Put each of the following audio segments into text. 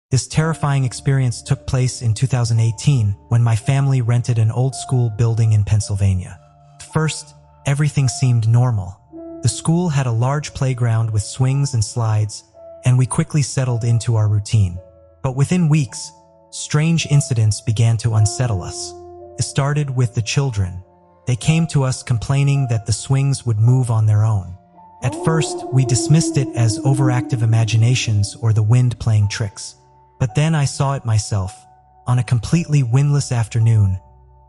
This terrifying experience took place in 2018 when my family rented an old school building in Pennsylvania. At first, everything seemed normal. The school had a large playground with swings and slides, and we quickly settled into our routine. But within weeks, strange incidents began to unsettle us. It started with the children. They came to us complaining that the swings would move on their own. At first, we dismissed it as overactive imaginations or the wind playing tricks. But then I saw it myself. On a completely windless afternoon,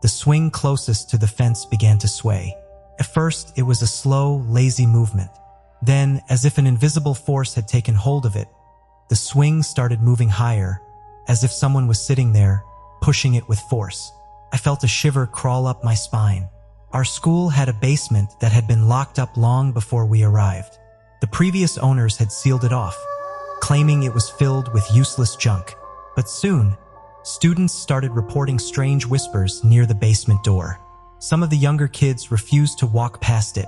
the swing closest to the fence began to sway. At first, it was a slow, lazy movement. Then, as if an invisible force had taken hold of it, the swing started moving higher, as if someone was sitting there, pushing it with force. I felt a shiver crawl up my spine. Our school had a basement that had been locked up long before we arrived. The previous owners had sealed it off, claiming it was filled with useless junk. But soon, students started reporting strange whispers near the basement door. Some of the younger kids refused to walk past it,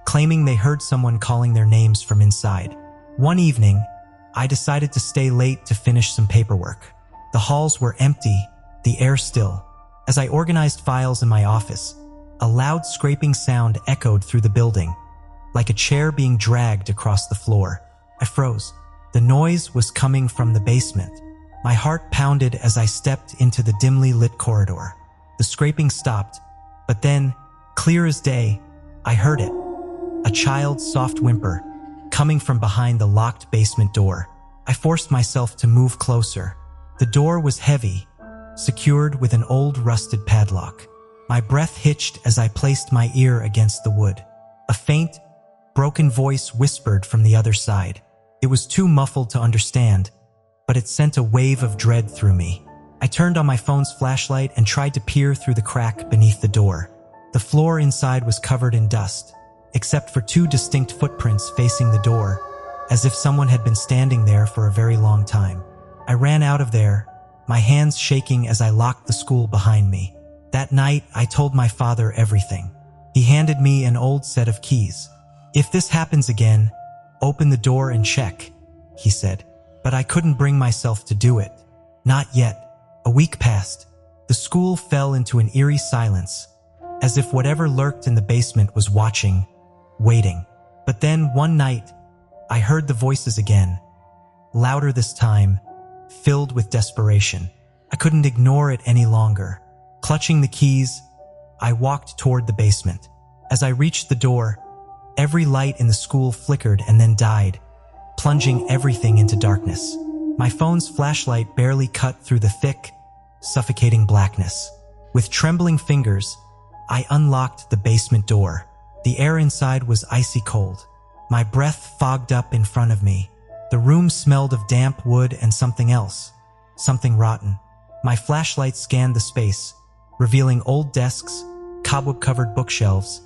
claiming they heard someone calling their names from inside. One evening, I decided to stay late to finish some paperwork. The halls were empty, the air still. As I organized files in my office, a loud scraping sound echoed through the building, like a chair being dragged across the floor. I froze. The noise was coming from the basement. My heart pounded as I stepped into the dimly lit corridor. The scraping stopped, but then, clear as day, I heard it. A child's soft whimper, coming from behind the locked basement door. I forced myself to move closer. The door was heavy, secured with an old rusted padlock. My breath hitched as I placed my ear against the wood. A faint, broken voice whispered from the other side. It was too muffled to understand, but it sent a wave of dread through me. I turned on my phone's flashlight and tried to peer through the crack beneath the door. The floor inside was covered in dust, except for two distinct footprints facing the door, as if someone had been standing there for a very long time. I ran out of there, my hands shaking as I locked the school behind me. That night, I told my father everything. He handed me an old set of keys. "If this happens again, open the door and check," he said. But I couldn't bring myself to do it. Not yet. A week passed. The school fell into an eerie silence, as if whatever lurked in the basement was watching, waiting. But then, one night, I heard the voices again, louder this time, filled with desperation. I couldn't ignore it any longer. Clutching the keys, I walked toward the basement. As I reached the door, every light in the school flickered and then died, plunging everything into darkness. My phone's flashlight barely cut through the thick, suffocating blackness. With trembling fingers, I unlocked the basement door. The air inside was icy cold. My breath fogged up in front of me. The room smelled of damp wood and something else, something rotten. My flashlight scanned the space, revealing old desks, cobweb-covered bookshelves,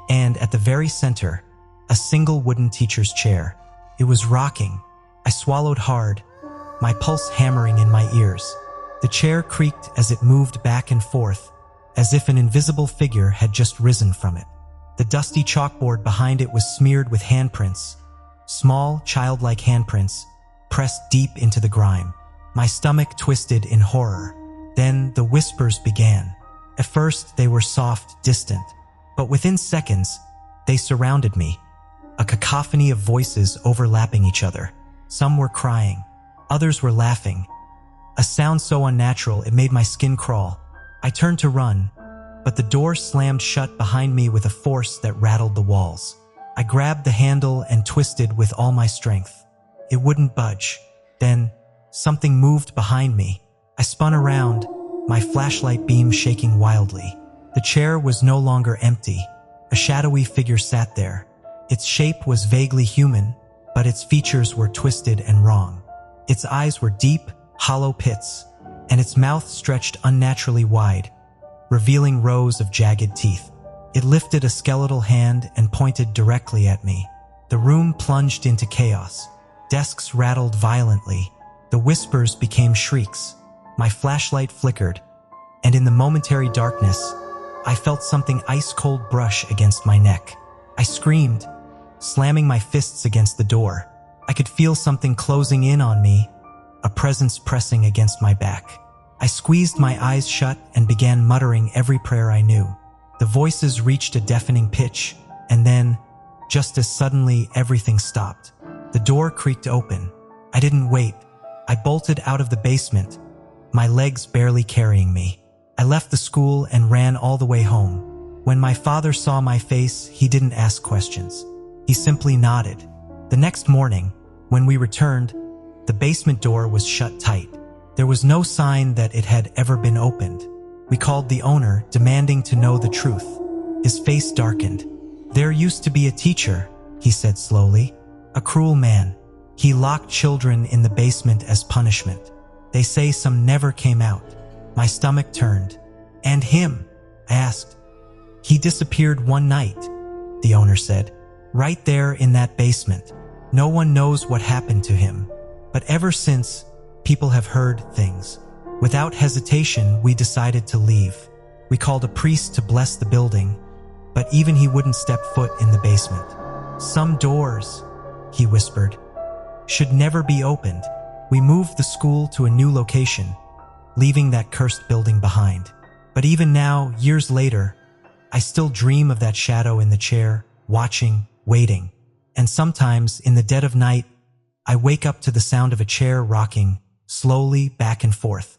and at the very center, a single wooden teacher's chair. It was rocking. I swallowed hard, my pulse hammering in my ears. The chair creaked as it moved back and forth, as if an invisible figure had just risen from it. The dusty chalkboard behind it was smeared with handprints, small, childlike handprints, pressed deep into the grime. My stomach twisted in horror. Then the whispers began. At first, they were soft, distant, but within seconds, they surrounded me. A cacophony of voices overlapping each other. Some were crying, others were laughing. A sound so unnatural it made my skin crawl. I turned to run, but the door slammed shut behind me with a force that rattled the walls. I grabbed the handle and twisted with all my strength. It wouldn't budge. Then, something moved behind me. I spun around, my flashlight beam shaking wildly. The chair was no longer empty. A shadowy figure sat there. Its shape was vaguely human, but its features were twisted and wrong. Its eyes were deep, hollow pits, and its mouth stretched unnaturally wide, revealing rows of jagged teeth. It lifted a skeletal hand and pointed directly at me. The room plunged into chaos. Desks rattled violently. The whispers became shrieks. My flashlight flickered, and in the momentary darkness, I felt something ice-cold brush against my neck. I screamed, slamming my fists against the door. I could feel something closing in on me, a presence pressing against my back. I squeezed my eyes shut and began muttering every prayer I knew. The voices reached a deafening pitch, and then, just as suddenly, everything stopped. The door creaked open. I didn't wait. I bolted out of the basement, my legs barely carrying me. I left the school and ran all the way home. When my father saw my face, he didn't ask questions. He simply nodded. The next morning, when we returned, the basement door was shut tight. There was no sign that it had ever been opened. We called the owner, demanding to know the truth. His face darkened. "There used to be a teacher," he said slowly. "A cruel man. He locked children in the basement as punishment. They say some never came out." My stomach turned. "And him?" I asked. "He disappeared one night," the owner said. "Right there in that basement. No one knows what happened to him. But ever since, people have heard things." Without hesitation, we decided to leave. We called a priest to bless the building, but even he wouldn't step foot in the basement. "Some doors," he whispered, "should never be opened." We moved the school to a new location, leaving that cursed building behind. But even now, years later, I still dream of that shadow in the chair, watching, waiting. And sometimes, in the dead of night, I wake up to the sound of a chair rocking slowly back and forth.